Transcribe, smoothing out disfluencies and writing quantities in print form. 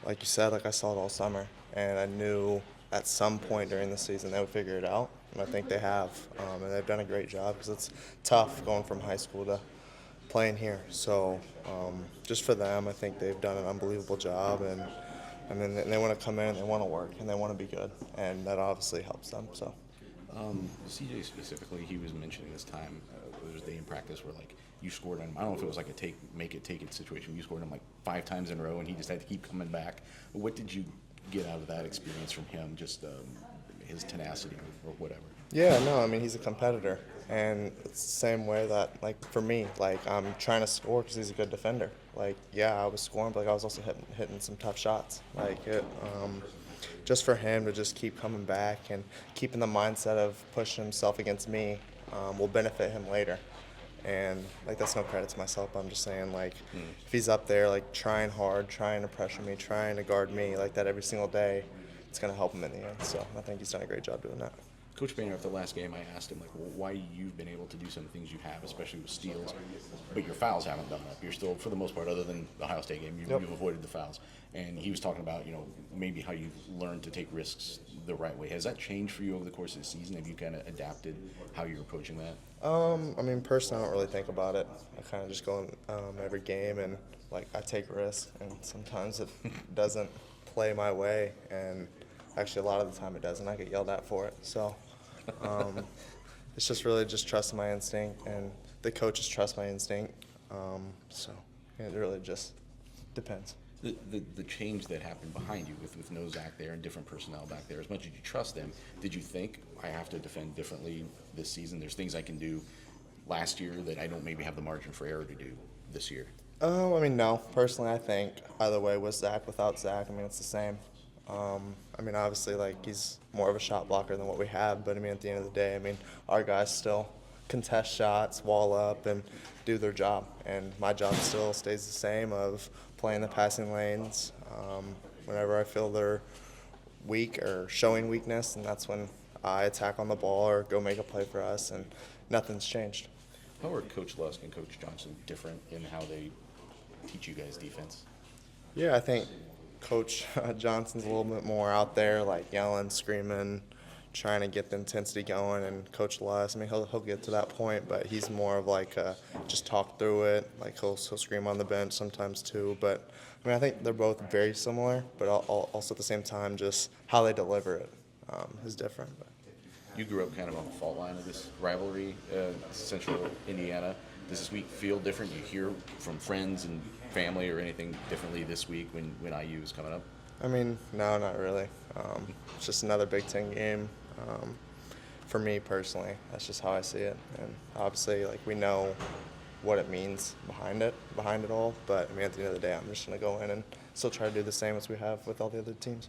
like you said, like I saw it all summer, and I knew at some point during the season they would figure it out, and I think they have, and they've done a great job because it's tough going from high school to playing here. So just for them, I think they've done an unbelievable job, and then they want to come in, they want to work, and they want to be good, and that obviously helps them. So. CJ specifically, he was mentioning this time, there was a day in practice where like you scored on him. I don't know if it was like a take it situation. You scored him like 5 times in a row, and he just had to keep coming back. What did you get out of that experience from him? Just his tenacity or whatever. Yeah, no, I mean, he's a competitor. And it's the same way that, like, for me, like, I'm trying to score because he's a good defender. Like, yeah, I was scoring, but like, I was also hitting some tough shots. Just for him to just keep coming back and keeping the mindset of pushing himself against me will benefit him later. And, like, that's no credit to myself. I'm just saying, like, if he's up there, like, trying hard, trying to pressure me, trying to guard me like that every single day, it's going to help him in the end. So I think he's done a great job doing that. Coach Boehner, after the last game, I asked him like, well, why you've been able to do some things you have, especially with steals, but your fouls haven't done that. You're still, for the most part, other than the Ohio State game, you've avoided the fouls. And he was talking about, maybe how you've learned to take risks the right way. Has that changed for you over the course of the season? Have you kind of adapted how you're approaching that? I mean, personally, I don't really think about it. I kind of just go in every game and, like, I take risks, and sometimes it doesn't play my way, and actually a lot of the time it doesn't. I get yelled at for it. So it's just really just trusting my instinct, and the coaches trust my instinct. So it really just depends. The change that happened behind you with no Zach there and different personnel back there, as much as you trust them, did you think, I have to defend differently this season? There's things I can do last year that I don't maybe have the margin for error to do this year. I mean, no. Personally, I think either way, with Zach, without Zach, I mean, it's the same. I mean, obviously, like, he's more of a shot blocker than what we have, but I mean, at the end of the day, I mean, our guys still contest shots, wall up, and do their job. And my job still stays the same of playing the passing lanes. Whenever I feel they're weak or showing weakness, and that's when I attack on the ball or go make a play for us, and nothing's changed. How are Coach Lusk and Coach Johnson different in how they teach you guys defense? Yeah, I think Coach Johnson's a little bit more out there, like yelling, screaming, trying to get the intensity going. And Coach Lusk, I mean, he'll get to that point, but he's more of like just talk through it. Like he'll scream on the bench sometimes too. But I mean, I think they're both very similar, but also at the same time, just how they deliver it is different. But. You grew up kind of on the fault line of this rivalry, Central Indiana. Does this week feel different? You hear from friends and family or anything differently this week when IU is coming up? I mean, no, not really. It's just another Big Ten game. For me personally, that's just how I see it. And obviously, like, we know what it means behind it all. But I mean, at the end of the day, I'm just gonna go in and still try to do the same as we have with all the other teams.